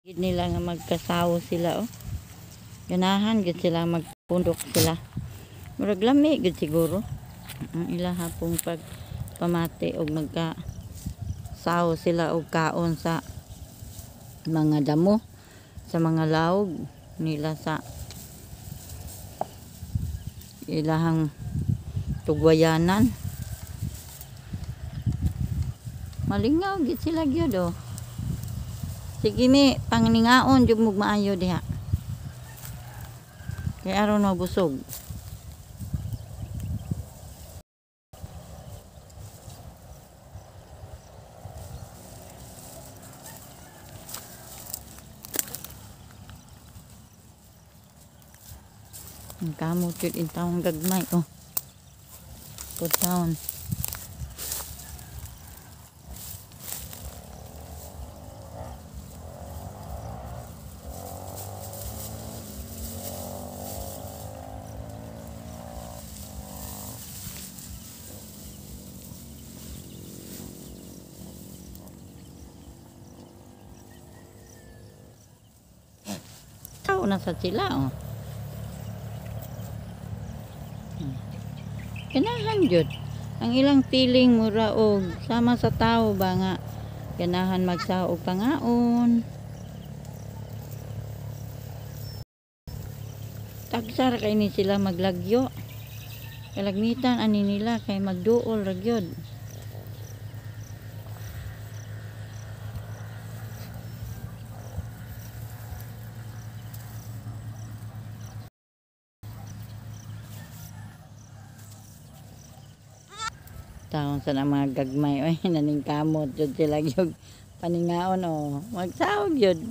Gid nila nga magkasawo sila oh. Ganahan gid sila magpundok sila. Murag lami gid siguro. Ang ilaha pong pagpamati og magkasawo sila og kaon sa mga damo, sa mga lawg nila sa ilahang tugwayanan. Malingaw gid sila gyud oh. Sige mi, pangningaon jud mo maayo diha. Kay aron mabusog. Ang kamot jud in taong gagmay oh. Good town. Tao na sa sila oh. Ganahan jud ang ilang feeling mura og sama sa tao ba nga ganahan magsaog pangaon. Tagsar kay ni sila maglagyo. Kalagmitan ani nila kay magduol ra gyud. Taon sa mga gagmay oy naning kamot jud sila gyud paningaon oh. Magsaog jud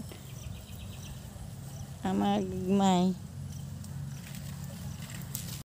ang mga gagmay.